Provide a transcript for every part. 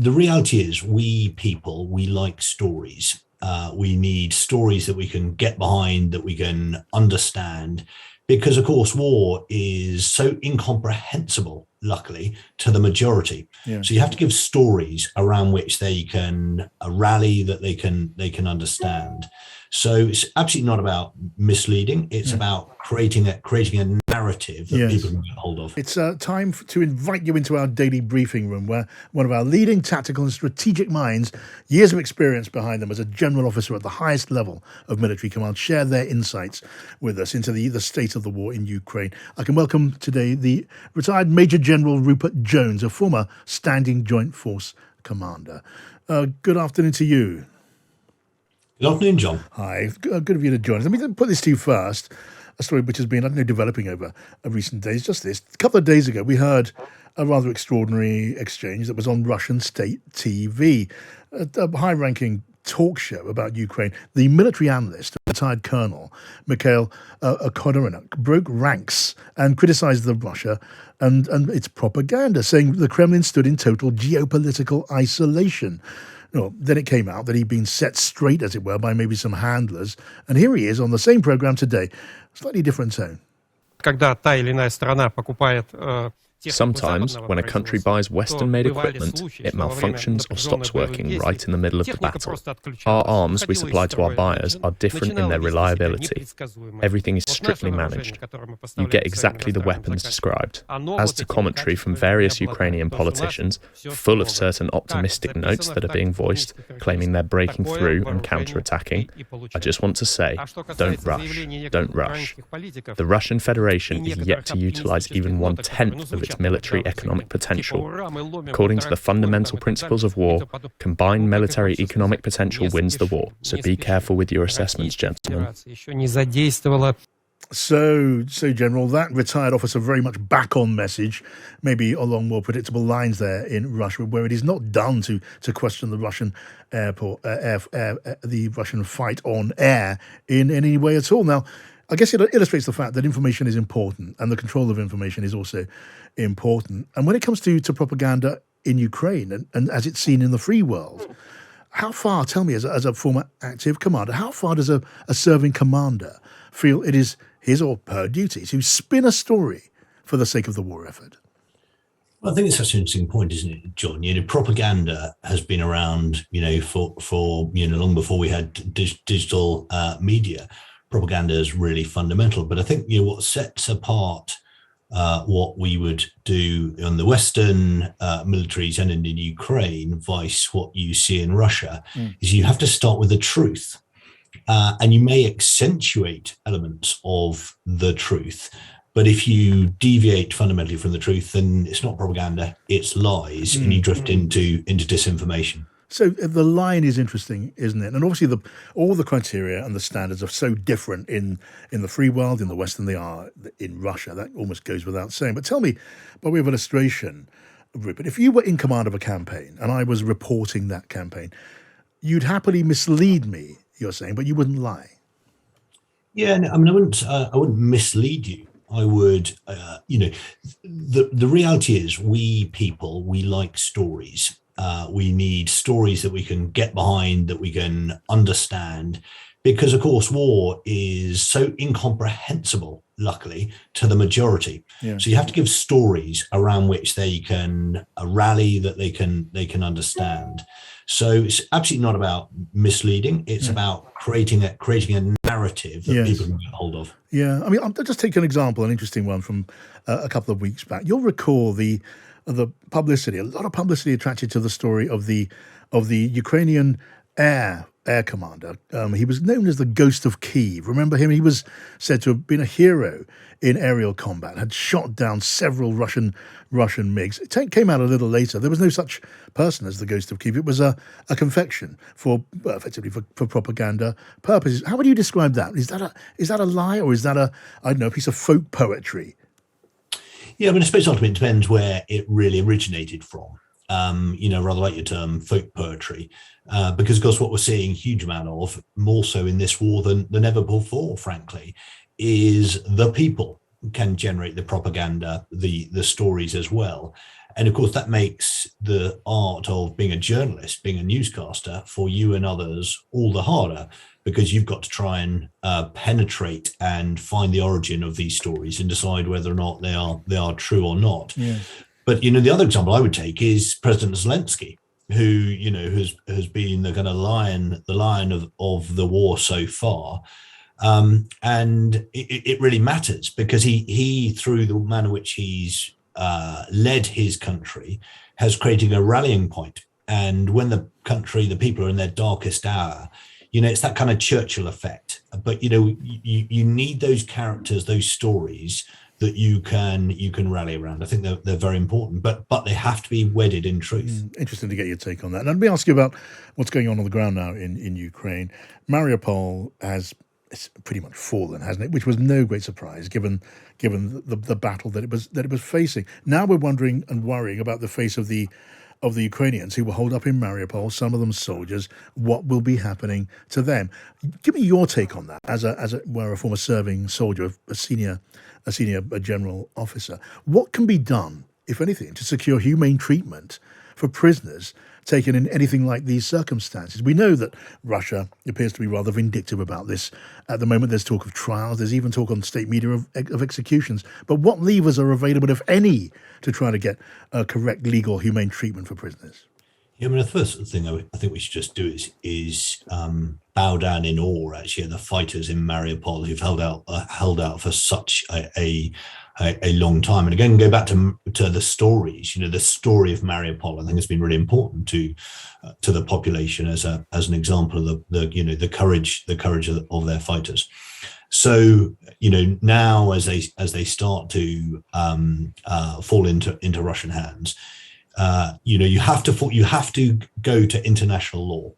the reality is we people, we like stories. We need stories that we can get behind, that we can understand, because, of course, war is so incomprehensible, luckily, to the majority. Yeah. So you have to give stories around which they can rally, that they can understand. So it's absolutely not about misleading. It's about creating a narrative that people can get hold of. It's time to invite you into our daily briefing room, where one of our leading tactical and strategic minds, years of experience behind them as a general officer at the highest level of military command, share their insights with us into the state of the war in Ukraine. I can welcome today the retired Major General Rupert Jones, a former Standing Joint Force commander. Good afternoon to you. Good afternoon, John. Hi, good of you to join us. Let me put this to you first. A story which has been, I don't know, developing over recent days. Just this. A couple of days ago, we heard a rather extraordinary exchange that was on Russian state TV, a high-ranking talk show about Ukraine. The military analyst, retired Colonel Mikhail Kodorinuk, broke ranks and criticised Russia and its propaganda, saying the Kremlin stood in total geopolitical isolation. No, then it came out that he'd been set straight, as it were, by maybe some handlers. And here he is on the same program today, slightly different tone. Sometimes, when a country buys Western-made equipment, it malfunctions or stops working right in the middle of the battle. Our arms we supply to our buyers are different in their reliability. Everything is strictly managed. You get exactly the weapons described. As to commentary from various Ukrainian politicians, full of certain optimistic notes that are being voiced, claiming they're breaking through and counter-attacking, I just want to say, don't rush. Don't rush. The Russian Federation is yet to utilize even 1/10 of its military economic potential. According to the fundamental principles of war, combined military economic potential wins the war. So be careful with your assessments, gentlemen. So, General, that retired officer very much back on message, maybe along more predictable lines there in Russia, where it is not done to question the Russian the Russian fight on air in any way at all. Now, I guess it illustrates the fact that information is important, and the control of information is also important. And when it comes to propaganda in Ukraine, and as it's seen in the free world, how far, tell me, as a former active commander, how far does a serving commander feel it is his or her duty to spin a story for the sake of the war effort? Well, I think it's such an interesting point, isn't it, John? Propaganda has been around, for long before we had digital media. Propaganda is really fundamental, but I think what sets apart what we would do in the Western militaries and in Ukraine, vice what you see in Russia, is you have to start with the truth, and you may accentuate elements of the truth, but if you deviate fundamentally from the truth, then it's not propaganda, it's lies, and you drift into disinformation. So the line is interesting, isn't it? And obviously all the criteria and the standards are so different in the free world, in the West, than they are in Russia. That almost goes without saying. But tell me, by way of illustration, Rupert, if you were in command of a campaign and I was reporting that campaign, you'd happily mislead me, you're saying, but you wouldn't lie. Yeah, no, I mean, I wouldn't mislead you. I would, the reality is we people, we like stories. We need stories that we can get behind, that we can understand, because, of course, war is so incomprehensible, luckily, to the majority. Yeah. So you have to give stories around which they can rally, that they can understand. So it's absolutely not about misleading. It's about creating a narrative that people can get hold of. Yeah, I mean, I'll just take an example, an interesting one from a couple of weeks back. You'll recall the publicity, a lot of publicity attracted to the story of the Ukrainian air commander. He was known as the Ghost of Kyiv. Remember him? He was said to have been a hero in aerial combat, had shot down several Russian MiGs. It came out a little later. There was no such person as the Ghost of Kyiv. It was a confection effectively for propaganda purposes. How would you describe that? Is that a lie, or is that a piece of folk poetry? Yeah, I mean, I suppose ultimately it depends where it really originated from. Rather like your term folk poetry, because of course what we're seeing a huge amount of, more so in this war than ever before, frankly, is the people can generate the propaganda, the stories as well. And of course, that makes the art of being a journalist, being a newscaster for you and others all the harder, because you've got to try and penetrate and find the origin of these stories and decide whether or not they are true or not. Yeah. But, the other example I would take is President Zelensky, who, has been the kind of lion of the war so far. And it really matters, because he through the manner in which he's led his country, has created a rallying point. And when the people are in their darkest hour, it's that kind of Churchill effect. But, you need those characters, those stories that you can rally around. I think they're very important, but they have to be wedded in truth. Interesting to get your take on that. And let me ask you about what's going on the ground now in Ukraine. Mariupol it's pretty much fallen, hasn't it? Which was no great surprise given the battle that it was facing. Now we're wondering and worrying about the face of the Ukrainians who were holed up in Mariupol, some of them soldiers. What will be happening to them? Give me your take on that as a former serving soldier, a senior general officer. What can be done, if anything, to secure humane treatment for prisoners taken in anything like these circumstances? We know that Russia appears to be rather vindictive about this. At the moment, there's talk of trials. There's even talk on state media of executions. But what levers are available, if any, to try to get correct, legal, humane treatment for prisoners? Yeah, the first thing I think we should just do is bow down in awe, actually, at the fighters in Mariupol who've held out for such a long time. And again, go back to the stories. The story of Mariupol, I think, has been really important to the population as an example of the courage of their fighters. So now as they start to fall into Russian hands, you have to go to international law,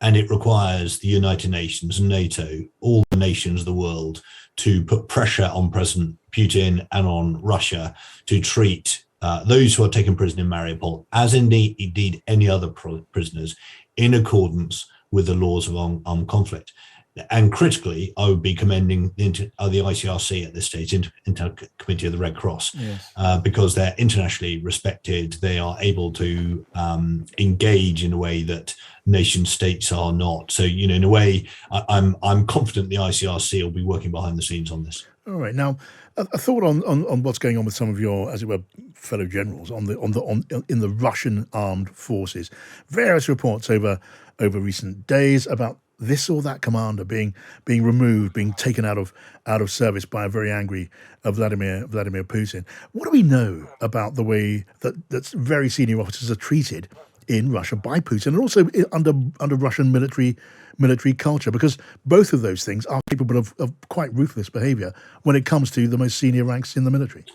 and it requires the United Nations, NATO, all the nations of the world to put pressure on President Putin and on Russia to treat those who are taken prisoner in Mariupol, as indeed any other prisoners, in accordance with the laws of armed conflict. And critically, I would be commending the ICRC at this stage, Inter-Committee of the Red Cross, yes. Because they're internationally respected. They are able to engage in a way that nation states are not. So, in a way, I'm confident the ICRC will be working behind the scenes on this. All right. Now, a thought on what's going on with some of your, as it were, fellow generals in the Russian armed forces. Various reports over recent days about this or that commander being removed, being taken out of service by a very angry Vladimir Putin. What do we know about the way that very senior officers are treated in Russia by Putin, and also under Russian military culture? Because both of those things are capable of quite ruthless behaviour when it comes to the most senior ranks in the military.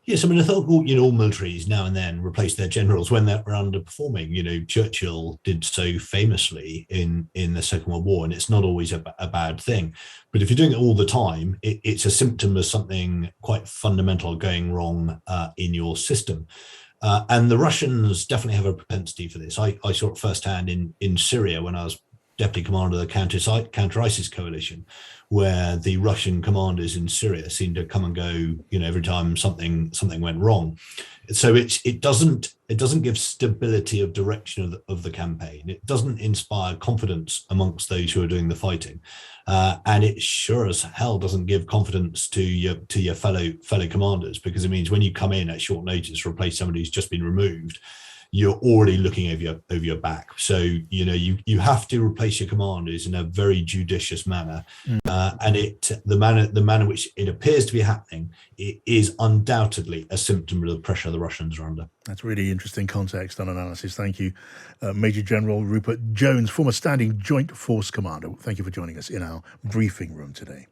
Yes, I thought all militaries now and then replace their generals when they're underperforming. Churchill did so famously in the Second World War, and it's not always a bad thing. But if you're doing it all the time, it's a symptom of something quite fundamental going wrong in your system. And the Russians definitely have a propensity for this. I saw it firsthand in Syria when I was deputy commander of the counter-ISIS coalition, where the Russian commanders in Syria seemed to come and go, every time something went wrong. So it doesn't give stability of direction of the campaign. It doesn't inspire confidence amongst those who are doing the fighting, and it sure as hell doesn't give confidence to your fellow commanders, because it means when you come in at short notice to replace somebody who's just been removed, you're already looking over your back. So you have to replace your commanders in a very judicious manner, and the manner in which it appears to be happening, it is undoubtedly a symptom of the pressure the Russians are under. That's really interesting context and analysis. Thank you, Major General Rupert Jones, former Standing Joint Force Commander. Thank you for joining us in our briefing room today.